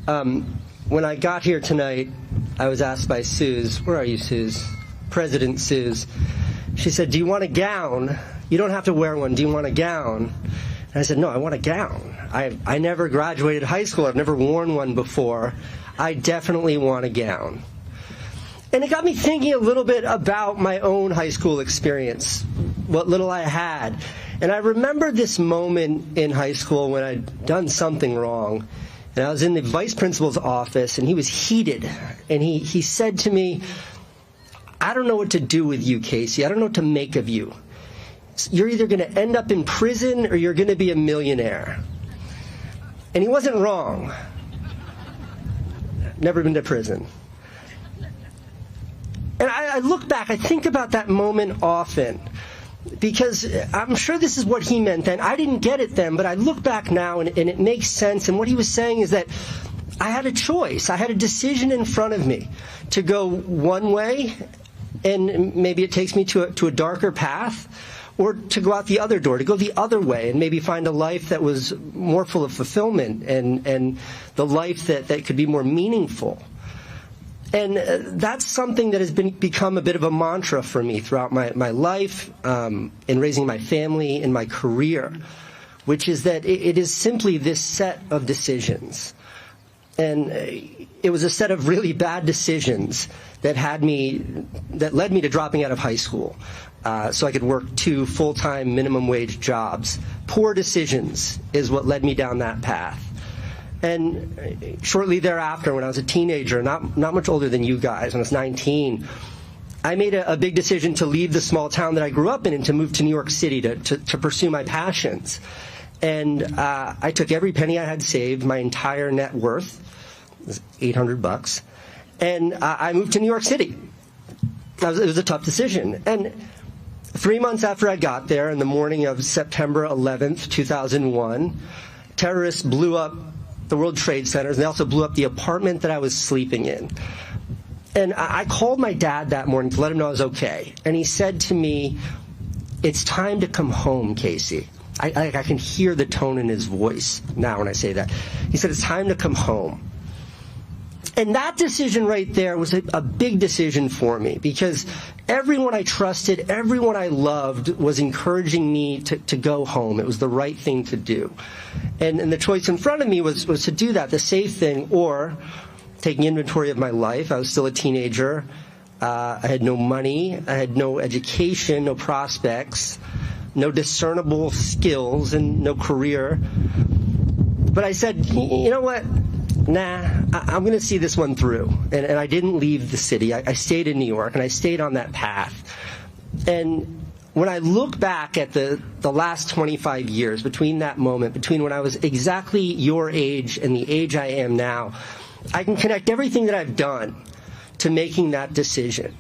When I got here tonight, I was asked by Suze, where are you, Suze? President Suze. She said, do you want a gown? You don't have to wear one. Do you want a gown? And I said, no, I want a gown. I never graduated high school. I've never worn one before. I definitely want a gown. And it got me thinking a little bit about my own high school experience, what little I had. And I remember this moment in high school when I'd done something wrong. And I was in the vice principal's office, and he was heated. And he said to me, I don't know what to do with you, Casey. I don't know what to make of you. You're either going to end up in prison or you're going to be a millionaire. And he wasn't wrong. Never been to prison. And I look back, I think about that moment often, because I'm sure this is what he meant then. I didn't get it then, but I look back now and it makes sense. And what he was saying is that I had a choice. I had a decision in front of me to go one way, and maybe it takes me to a darker path, or to go out the other door, to go the other way and maybe find a life that was more full of fulfillment and the life that could be more meaningful. And that's something that has become a bit of a mantra for me throughout my life, in raising my family, in my career, which is that it is simply this set of decisions. And it was a set of really bad decisions that led me to dropping out of high school, so I could work 2 full-time minimum wage jobs. Poor decisions is what led me down that path. And shortly thereafter, when I was a teenager, not much older than you guys, when I was 19, I made a big decision to leave the small town that I grew up in and to move to New York City to pursue my passions. And I took every penny I had saved, my entire net worth, it was $800, and I moved to New York City. It was a tough decision. And 3 months after I got there, in the morning of September 11th, 2001, terrorists blew up the World Trade Centers, and they also blew up the apartment that I was sleeping in. And I called my dad that morning to let him know I was okay. And he said to me, it's time to come home, Casey. I can hear the tone in his voice now when I say that. He said, it's time to come home. And that decision right there was a big decision for me, because everyone I trusted, everyone I loved was encouraging me to go home. It was the right thing to do. And the choice in front of me was to do that, the safe thing, or taking inventory of my life. I was still a teenager. I had no money. I had no education, no prospects, no discernible skills, and no career. But I said, you know what? Nah, I'm going to see this one through. And I didn't leave the city. I stayed in New York, and I stayed on that path. And when I look back at the last 25 years, between that moment, between when I was exactly your age and the age I am now, I can connect everything that I've done to making that decision.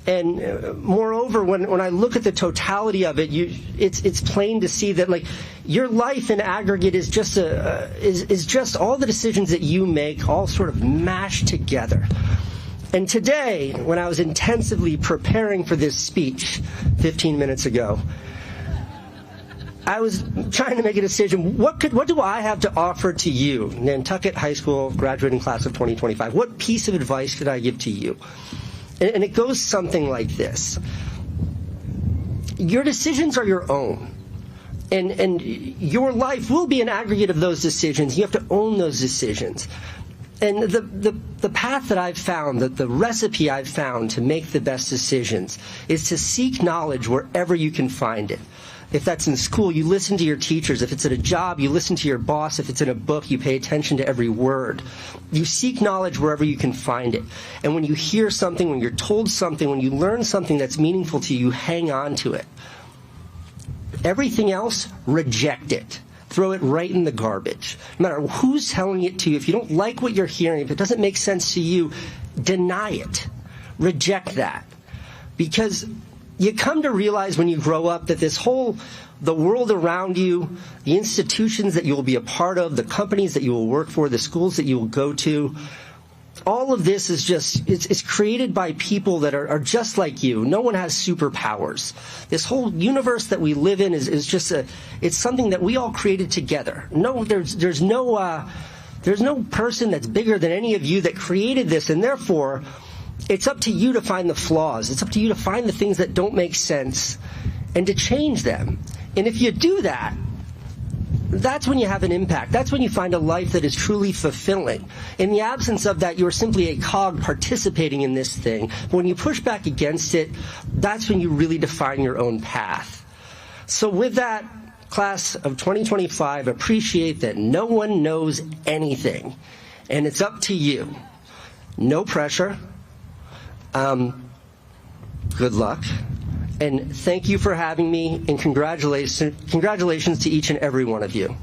And moreover, when I look at the totality of it, it's plain to see that, like, your life in aggregate is just all the decisions that you make, all sort of mashed together. And today, when I was intensively preparing for this speech 15 minutes ago, I was trying to make a decision. What do I have to offer to you, Nantucket High School graduating class of 2025? What piece of advice could I give to you? And it goes something like this. Your decisions are your own. And your life will be an aggregate of those decisions. You have to own those decisions. And the path that I've found, the recipe I've found to make the best decisions is to seek knowledge wherever you can find it. If that's in school, you listen to your teachers. If it's at a job, you listen to your boss. If it's in a book, you pay attention to every word. You seek knowledge wherever you can find it. And when you hear something, when you're told something, when you learn something that's meaningful to you, you hang on to it. Everything else, reject it. Throw it right in the garbage. No matter who's telling it to you, if you don't like what you're hearing, if it doesn't make sense to you, deny it. Reject that. Because you come to realize when you grow up that the world around you, the institutions that you will be a part of, the companies that you will work for, the schools that you will go to, all of this is it's created by people that are just like you. No one has superpowers. This whole universe that we live in is just it's something that we all created together. No, there's no There's no person that's bigger than any of you that created this, and therefore, it's up to you to find the flaws. It's up to you to find the things that don't make sense and to change them. And if you do that, that's when you have an impact. That's when you find a life that is truly fulfilling. In the absence of that, you're simply a cog participating in this thing. But when you push back against it, that's when you really define your own path. So with that, class of 2025, appreciate that no one knows anything. And it's up to you. No pressure. Good luck. And thank you for having me, and congratulations to each and every one of you.